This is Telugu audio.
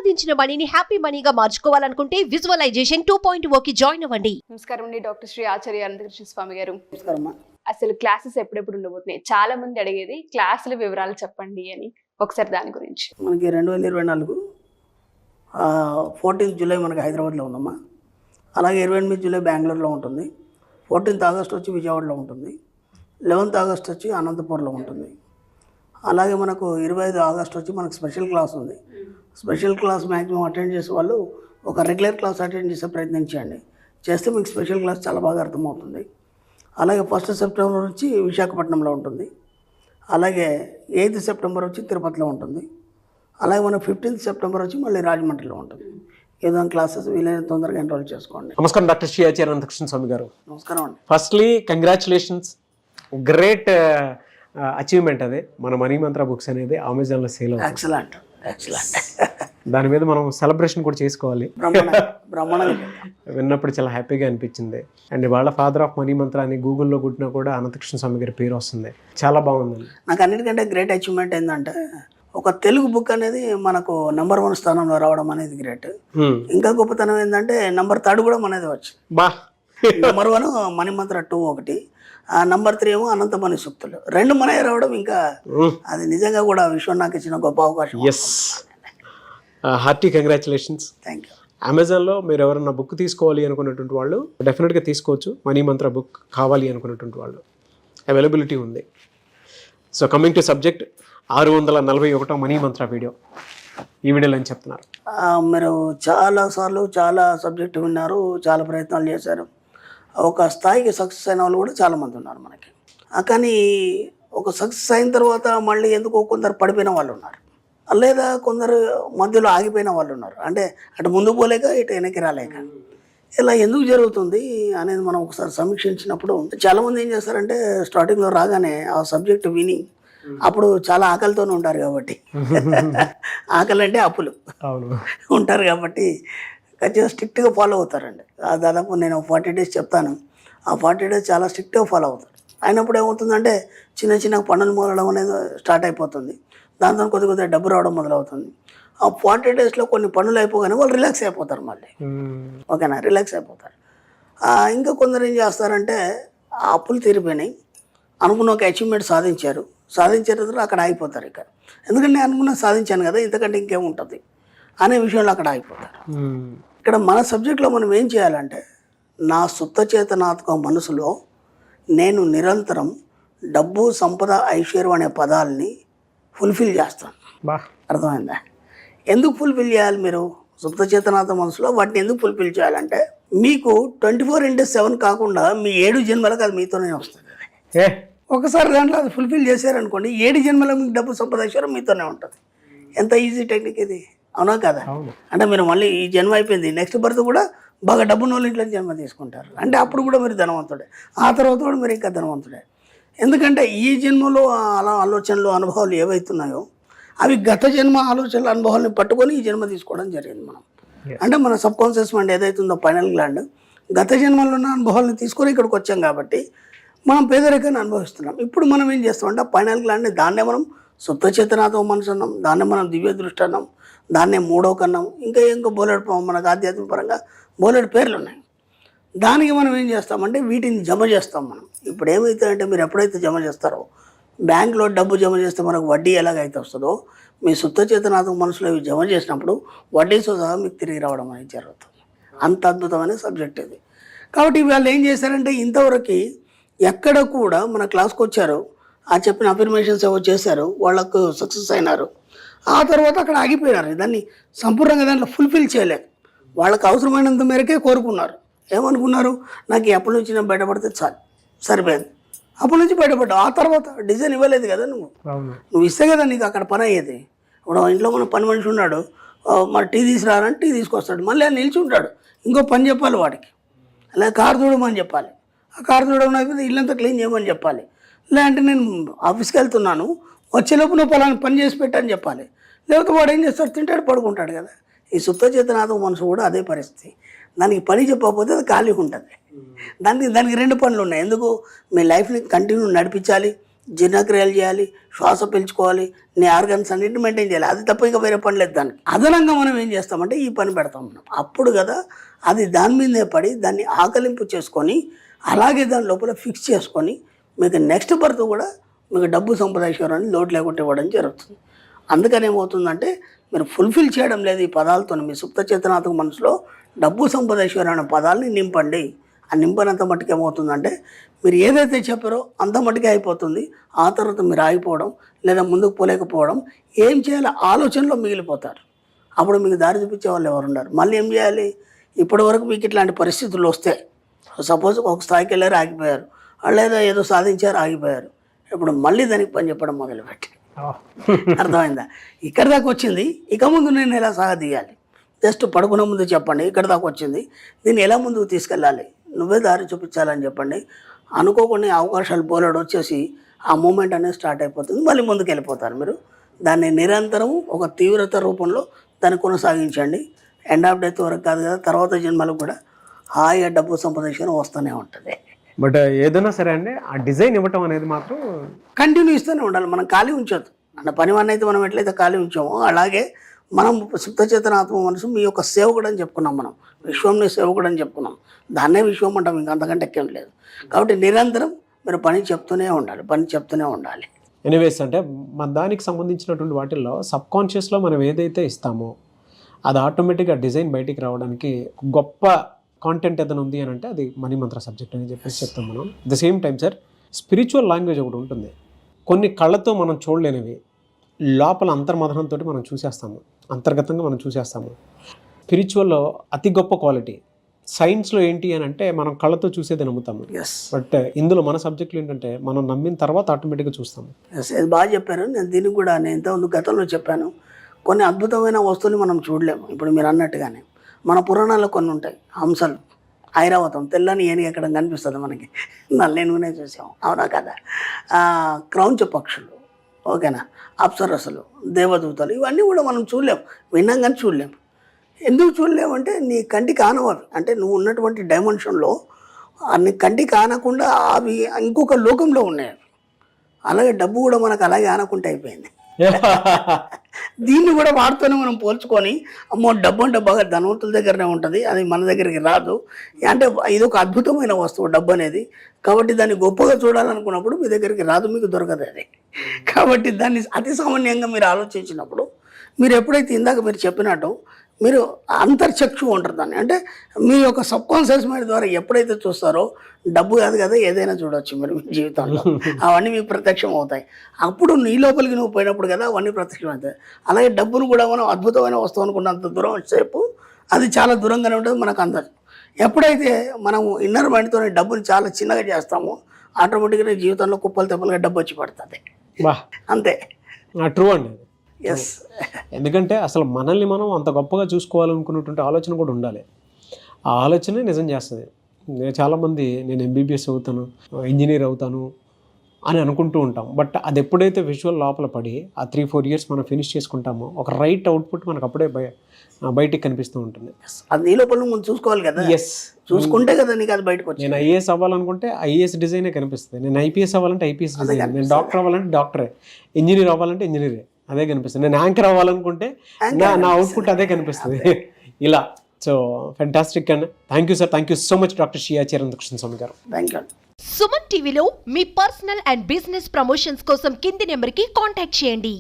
సంపాదించిన మనీని హ్యాపీ మనీగా మార్చుకోవాలనుకుంటే విజువలైజేషన్ 2.0 కి జాయిన్ అవ్వండి. నమస్కారం అండి, డాక్టర్ శ్రీ ఆచార్య అనంతకృష్ణ స్వామి గారు. నమస్కారం. అసలు క్లాసెస్ ఎప్పుడెప్పుడు ఉండబోతున్నాయి? చాలా మంది అడిగేది క్లాసుల వివరాలు చెప్పండి అని. ఒకసారి దాని గురించి. మనకి 2024 14th జూలై మనకి హైదరాబాద్లో ఉందమ్మా. అలాగే 28 జూలై బెంగళూరులో ఉంటుంది. 14th ఆగస్ట్ వచ్చి విజయవాడలో ఉంటుంది. 11th ఆగస్ట్ వచ్చి అనంతపూర్లో ఉంటుంది. అలాగే మనకు 25 ఆగస్ట్ వచ్చి మనకు స్పెషల్ క్లాస్ ఉంది. స్పెషల్ క్లాస్ మ్యాక్సిమం అటెండ్ చేసే వాళ్ళు ఒక రెగ్యులర్ క్లాస్ అటెండ్ చేసే ప్రయత్నం చేయండి. చేస్తే మీకు స్పెషల్ క్లాస్ చాలా బాగా అర్థమవుతుంది. అలాగే 1st సెప్టెంబర్ వచ్చి విశాఖపట్నంలో ఉంటుంది. అలాగే 8th సెప్టెంబర్ వచ్చి తిరుపతిలో ఉంటుంది. అలాగే మన 15th సెప్టెంబర్ వచ్చి మళ్ళీ రాజమండ్రిలో ఉంటుంది. ఏదైనా క్లాసెస్ వీలైన తొందరగా ఎన్రోల్ చేసుకోండి. నమస్కారం డాక్టర్ శ్రీ ఆచార్య అనంతకృష్ణ స్వామి గారు. నమస్కారం అండి. Firstly congratulations, great achievement. అదే మన మనీ మంత్ర బుక్స్ అనేది అమెజాన్లో సేల్ అవుతుంది. ఎక్సలెంట్. దాని మీద మనం సెలబ్రేషన్ కూడా చేసుకోవాలి. బ్రహ్మాండంగా విన్నప్పుడు చాలా హ్యాపీగా అనిపించింది. అండ్ వాళ్ళ ఫాదర్ ఆఫ్ మనీ మంత్ర అని గూగుల్లో కొట్టినా కూడా అనంతకృష్ణ స్వామి గారి పేరు వస్తుంది. చాలా బాగుందండి. నాకు అన్నిటికంటే గ్రేట్ అచీవ్మెంట్ ఏంటంటే ఒక తెలుగు బుక్ అనేది మనకు నెంబర్ 1 స్థానంలో రావడం అనేది గ్రేట్. ఇంకా గొప్పతనం ఏంటంటే నెంబర్ 3 కూడా మనది వచ్చింది. నెంబర్ 1 మణిమంత్ర 2 ఒకటి, నెంబర్ 3 ఏమో అనంతమణి సూక్తులు 2 మనమే రావడం ఇంకా అది నిజంగా కూడా విశ్వం నాకు ఇచ్చిన గొప్ప అవకాశం. Hearty congratulations. Thank you. అమెజాన్లో మీరు ఎవరన్నా బుక్ తీసుకోవాలి అనుకున్నటువంటి వాళ్ళు డెఫినెట్గా తీసుకోవచ్చు. మనీ మంత్ర బుక్ కావాలి అనుకున్నటువంటి వాళ్ళు అవైలబిలిటీ ఉంది. So coming to subject, 641 money Mantra video. ఈ వీడియోలో ఏం చెప్తున్నారు? మీరు చాలాసార్లు చాలా సబ్జెక్టు విన్నారు, చాలా ప్రయత్నాలు చేశారు. ఒక స్థాయికి సక్సెస్ అయిన వాళ్ళు కూడా చాలామంది ఉన్నారు మనకి. కానీ ఒక సక్సెస్ అయిన తర్వాత మళ్ళీ ఎందుకో కొందరు పడిపోయిన వాళ్ళు ఉన్నారు, లేదా కొందరు మధ్యలో ఆగిపోయిన వాళ్ళు ఉన్నారు. అంటే అటు ముందు పోలేక ఇటు వెనక్కి రాలేక. ఇలా ఎందుకు జరుగుతుంది అనేది మనం ఒకసారి సమీక్షించినప్పుడు చాలామంది ఏం చేస్తారంటే స్టార్టింగ్లో రాగానే ఆ సబ్జెక్టు విని అప్పుడు చాలా ఆకలితోనే ఉంటారు కాబట్టి ఆకలి అంటే అప్పులు ఉంటారు కాబట్టి ఖచ్చితంగా స్ట్రిక్ట్గా ఫాలో అవుతారండి. దాదాపు నేను 40 days చెప్తాను. ఆ 40 days చాలా స్ట్రిక్ట్గా ఫాలో అవుతారు. అయినప్పుడు ఏమవుతుందంటే చిన్న చిన్న పనులు మొదలడం అనేది స్టార్ట్ అయిపోతుంది. దాంతో కొద్దిగా డబ్బు రావడం మొదలవుతుంది. ఆ 40 daysలో కొన్ని పనులు అయిపోగానే వాళ్ళు రిలాక్స్ అయిపోతారు. మళ్ళీ ఓకేనా, రిలాక్స్ అయిపోతారు. ఇంకా కొందరు ఏం చేస్తారంటే ఆ అప్పులు తీరిపోయినాయి, అనుకున్న ఒక అచీవ్మెంట్ సాధించిన తర్వాత అక్కడ ఆగిపోతారు. ఇక ఎందుకంటే అనుకున్న సాధించాను కదా, ఇంతకంటే ఇంకేముంటుంది అనే విషయంలో అక్కడ ఆగిపోతారు. ఇక్కడ మన సబ్జెక్ట్లో మనం ఏం చేయాలంటే నా సుప్త చేతనాత్మక మనసులో నేను నిరంతరం డబ్బు, సంపద, ఐశ్వర్యం అనే పదాలని ఫుల్ఫిల్ చేస్తాను. అర్థమైందా? ఎందుకు ఫుల్ఫిల్ చేయాలి? మీరు సుప్త చేతనాత్మక మనసులో వాటిని ఎందుకు ఫుల్ఫిల్ చేయాలంటే మీకు 24/7 కాకుండా మీ 7 జన్మలకు అది మీతోనే వస్తుంది. ఒకసారి దాంట్లో అది ఫుల్ఫిల్ చేశారనుకోండి, 7 జన్మలకు మీకు డబ్బు, సంపద, ఐశ్వర్యం మీతోనే ఉంటుంది. ఎంత ఈజీ టెక్నిక్ ఇది, అవునా కదా? అంటే మీరు మళ్ళీ ఈ జన్మ అయిపోయింది, నెక్స్ట్ బర్త్ కూడా బాగా డబ్బున్న వాళ్ళ ఇంట్లో జన్మ తీసుకుంటారు. అంటే అప్పుడు కూడా మీరు ధనవంతుడే, ఆ తర్వాత కూడా మీరు ఇంకా ధనవంతుడే. ఎందుకంటే ఈ జన్మలో ఆలోచనలు, అనుభవాలు ఏవైతున్నాయో అవి గత జన్మ ఆలోచనలు, అనుభవాలను పట్టుకొని ఈ జన్మ తీసుకోవడం జరిగింది మనం. అంటే మన సబ్ కాన్షియస్ మైండ్ ఏదైతుందో పైనల్ గ్లాండ్ గత జన్మలో ఉన్న అనుభవాలను తీసుకొని ఇక్కడికి వచ్చాం కాబట్టి మనం పేదరికాన్ని అనుభవిస్తున్నాం. ఇప్పుడు మనం ఏం చేస్తామంటే ఆ పైనల్ గ్లాండ్ని దాన్నే మనం సుప్త చేతనాతో మనసు అన్నాం, దాన్నే మనం దివ్య దృష్టి అన్నాం, దాన్నే మూడో కన్నాం, ఇంకా బోలెడు మనకు ఆధ్యాత్మిక పరంగా బోలెడు పేర్లు ఉన్నాయి. దానికి మనం ఏం చేస్తామంటే వీటిని జమ చేస్తాం మనం. ఇప్పుడు ఏమవుతాయంటే మీరు ఎప్పుడైతే జమ చేస్తారో, బ్యాంకులో డబ్బు జమ చేస్తే మనకు వడ్డీ ఎలాగైతే వస్తుందో మీ సుప్త చేతనాత్మక మనసులో ఇవి జమ చేసినప్పుడు వడ్డీతో సహా మీకు తిరిగి రావడం అనేది జరుగుతుంది. అంత అద్భుతమైన సబ్జెక్ట్ ఇది. కాబట్టి వాళ్ళు ఏం చేశారంటే ఇంతవరకు ఎక్కడ కూడా మన క్లాస్కి వచ్చారు, ఆ చెప్పిన అఫర్మేషన్స్ ఏవో చేశారు, వాళ్ళకు సక్సెస్ అయినారు, ఆ తర్వాత అక్కడ ఆగిపోయినారు. దాన్ని సంపూర్ణంగా దాంట్లో ఫుల్ఫిల్ చేయలేదు. వాళ్ళకి అవసరమైనంత మేరకే కోరుకున్నారు. ఏమనుకున్నారు, నాకు ఎప్పటి నుంచి నేను బయటపడితే చాలు, సరిపోయింది. అప్పటి నుంచి బయటపడ్డావు. ఆ తర్వాత డిజైన్ ఇవ్వలేదు కదా నువ్వు ఇస్తే కదా నీకు అక్కడ పని అయ్యేది. ఇప్పుడు ఇంట్లో మన పని మనిషి ఉన్నాడు, మరి టీ తీసుకురారంటే టీ తీసుకొస్తాడు, మళ్ళీ ఆయన నిలిచి ఉంటాడు, ఇంకో పని చెప్పాలి వాడికి, అలా కారు చూడమని చెప్పాలి, ఆ కారు చూడమని అయిపోతే ఇల్లంతా క్లీన్ చేయమని చెప్పాలి, లేదంటే నేను ఆఫీస్కి వెళ్తున్నాను వచ్చేలోపు నువ్వు పలానా పని చేసి పెట్టని చెప్పాలి. లేకపోతే వాడు ఏం చేస్తాడు, తింటాడు, పడుకుంటాడు కదా. ఈ సుప్త చేతనాత్మక మనసు కూడా అదే పరిస్థితి. దానికి పని చెప్పకపోతే అది ఖాళీగా ఉంటుంది. దానికి 2 పనులు ఉన్నాయి. ఎందుకు? మీ లైఫ్ని కంటిన్యూ నడిపించాలి, జీర్ణక్రియలు చేయాలి, శ్వాస పీల్చుకోవాలి, నీ ఆర్గన్స్ అన్నింటిని మెయింటైన్ చేయాలి. అది తప్ప ఇంకా వేరే పని లేదు దానికి. అదనంగా మనం ఏం చేస్తామంటే ఈ పని పెడతాం మనం. అప్పుడు కదా అది దాని మీదే పడి దాన్ని ఆకలింపు చేసుకొని అలాగే దాని లోపల ఫిక్స్ చేసుకొని మీకు నెక్స్ట్ బర్త్ కూడా మీకు డబ్బు సంపాదించారని లోటు లేకుండా ఇవ్వడం జరుగుతుంది. అందుకని ఏమవుతుందంటే మీరు ఫుల్ఫిల్ చేయడం లేదు ఈ పదాలతో. మీ సుప్త చేతనాత్మక మనసులో డబ్బు సంపాదించారు అనే పదాలని నింపండి. ఆ నింపనంత మట్టుకు ఏమవుతుందంటే మీరు ఏదైతే చెప్పారో అంత మట్టుకే అయిపోతుంది. ఆ తర్వాత మీరు ఆగిపోవడం లేదా ముందుకు పోలేకపోవడం, ఏం చేయాలో ఆలోచనలో మిగిలిపోతారు. అప్పుడు మీకు దారి చూపించే వాళ్ళు ఎవరు ఉండరు. మళ్ళీ ఏం చేయాలి? ఇప్పటి వరకు మీకు ఇట్లాంటి పరిస్థితులు వస్తే సపోజ్ ఒక స్థాయికి వెళ్ళారు ఆగిపోయారు, లేదా ఏదో సాధించారు ఆగిపోయారు, ఇప్పుడు మళ్ళీ దానికి పని చెప్పడం మొదలుపెట్టి అర్థమైందా? ఇక్కడ దాకా వచ్చింది, ఇక ముందు నేను ఎలా సాగదీయాలి? జస్ట్ పడుకునే ముందు చెప్పండి, ఇక్కడ దాకా వచ్చింది, దీన్ని ఎలా ముందుకు తీసుకెళ్ళాలి, నువ్వే దారి చూపించాలని చెప్పండి. అనుకోకుండా అవకాశాలు బోలెడు వచ్చేసి ఆ మూమెంట్ అనేది స్టార్ట్ అయిపోతుంది. మళ్ళీ ముందుకు వెళ్ళిపోతారు మీరు. దాన్ని నిరంతరం ఒక తీవ్రత రూపంలో దాన్ని కొనసాగించండి. ఎండ్ ఆఫ్ డెత్ వరకు కాదు కదా, తర్వాత జన్మలకు కూడా హాయిగా డబ్బు సంపాదించుకొని వస్తూనే ఉంటుంది. బట్ ఏదైనా సరే అండి, ఆ డిజైన్ ఇవ్వటం అనేది మాత్రం కంటిన్యూ ఇస్తూనే ఉండాలి. మనం ఖాళీ ఉంచొద్దు. అంటే పని వాడిని అయితే మనం ఎట్లయితే ఖాళీ ఉంచామో అలాగే మనం సుప్తచేతన ఆత్మ మనసు మీ యొక్క సేవకుడు అని చెప్పుకున్నాం. మనం విశ్వంని సేవకుడు అని చెప్పుకున్నాం. దాన్నే విశ్వం అంటాం, ఇంకా అంతకంటే ఎక్కేం లేదు. కాబట్టి నిరంతరం మీరు పని చెప్తూనే ఉండాలి. ఎనీవేస్ అంటే మన దానికి సంబంధించినటువంటి వాటిల్లో సబ్కాన్షియస్లో మనం ఏదైతే ఇస్తామో అది ఆటోమేటిక్గా డిజైన్ బయటికి రావడానికి గొప్ప కాంటెంట్ ఏదైనా ఉంది అని అంటే అది మనీ మంత్ర సబ్జెక్ట్ అని చెప్పేసి చెప్తాం మనం. The same time sir, spiritual language ఒకటి ఉంటుంది. కొన్ని కళ్ళతో మనం చూడలేనివి లోపల అంతర్మథనంతో మనం చూసేస్తాము, అంతర్గతంగా మనం చూసేస్తాము. స్పిరిచువల్లో అతి గొప్ప క్వాలిటీ. సైన్స్లో ఏంటి అని అంటే మనం కళ్ళతో చూసేది నమ్ముతాము, బట్ ఇందులో మన సబ్జెక్టులు ఏంటంటే మనం నమ్మిన తర్వాత ఆటోమేటిక్గా చూస్తాము. అది బాగా చెప్పారు. నేను దీనికి కూడా నేను ఇంతకుముందు గతంలో చెప్పాను, కొన్ని అద్భుతమైన వస్తువులు మనం చూడలేము. ఇప్పుడు మీరు అన్నట్టుగానే మన పురాణాల్లో కొన్ని ఉంటాయి. హంసలు, ఐరావతం, తెల్లని ఏనుగు ఎక్కడ కనిపిస్తుంది మనకి, నల్లేనుగునే చూసాం, అవునా కదా? క్రౌంచ పక్షులు, ఓకేనా, అప్సరసలు, దేవదూతలు, ఇవన్నీ కూడా మనం చూడలేము, విన్నాం కానీ చూడలేము. ఎందుకు చూడలేమంటే నీ కంటికి ఆనవు అవి. అంటే నువ్వు ఉన్నటువంటి డైమెన్షన్లో నీ కంటికి ఆనకుండా అవి ఇంకొక లోకంలో ఉన్నాయి అవి. అలాగే డబ్బు కూడా మనకు అలాగే ఆనకుండా అయిపోయింది. దీన్ని కూడా వాటితోనే మనం పోల్చుకొని, అమ్మో డబ్బు అంటే బాగా ధనవంతుల దగ్గరనే ఉంటుంది, అది మన దగ్గరికి రాదు, అంటే ఇది ఒక అద్భుతమైన వస్తువు డబ్బు అనేది, కాబట్టి దాన్ని గొప్పగా చూడాలనుకున్నప్పుడు మీ దగ్గరికి రాదు, మీకు దొరకదు అది. కాబట్టి దాన్ని అతి సామాన్యంగా మీరు ఆలోచించినప్పుడు, మీరు ఎప్పుడైతే ఇందాక మీరు చెప్పినట్టు మీరు అంతర్చక్షు ఉంటారు దాన్ని, అంటే మీ యొక్క సబ్కాన్షియస్ మైండ్ ద్వారా ఎప్పుడైతే చూస్తారో డబ్బు కాదు కదా ఏదైనా చూడవచ్చు మీరు మీ జీవితంలో, అవన్నీ మీకు ప్రత్యక్షం అవుతాయి. అప్పుడు నీ లోపలికి నువ్వు పోయినప్పుడు కదా అవన్నీ ప్రత్యక్షం అవుతాయి. అలాగే డబ్బును కూడా మనం అద్భుతమైన వస్తువు అనుకున్నంత దూరం సేపు అది చాలా దూరంగానే ఉంటుంది మనకు అందదు. ఎప్పుడైతే మనం ఇన్నర్ మైండ్తో డబ్బుని చాలా చిన్నగా చేస్తామో ఆటోమేటిక్గా జీవితంలో కుప్పలు తెప్పలుగా డబ్బు వచ్చి పడుతుంది. అంతే, ట్రూ అండి. ఎస్, ఎందుకంటే అసలు మనల్ని మనం అంత గొప్పగా చూసుకోవాలనుకున్నటువంటి ఆలోచన కూడా ఉండాలి. ఆ ఆలోచనే నిజం చేస్తుంది. చాలామంది నేను ఎంబీబీఎస్ అవుతాను, ఇంజనీర్ అవుతాను అని అనుకుంటూ ఉంటాం, బట్ అది ఎప్పుడైతే విజువల్ లోపల పడి ఆ 3-4 years మనం ఫినిష్ చేసుకుంటామో ఒక రైట్ అవుట్పుట్ మనకు అప్పుడే బయటికి కనిపిస్తూ ఉంటుంది. అది నీ లోపల ముందు చూసుకోవాలి కదా. ఎస్, చూసుకుంటే కదా నీకు అది బయటకు వచ్చి. నేను ఐఏఎస్ అవ్వాలనుకుంటే ఐఏఎస్ డిజైనే కనిపిస్తుంది, నేను ఐపీఎస్ అవ్వాలంటే ఐపీఎస్ డిజైన్, నేను డాక్టర్ అవ్వాలంటే డాక్టరే, ఇంజనీర్ అవ్వాలంటే ఇంజనీరే అదే కనిపిస్తుంది, నేను యాంకర్ అవ్వాలనుకుంటే నా అవుట్పుట్ అదే కనిపిస్తుంది. ఇలా so fantastic and thank you sir, thank you so much doctor షియా చిరంతకృష్ణ స్వామి గారు. Thank you. సుమన్ టీవీలో మీ పర్సనల్ అండ్ బిజినెస్ ప్రమోషన్స్ కోసం కింది నెంబర్కి కాంటాక్ట్ చేయండి.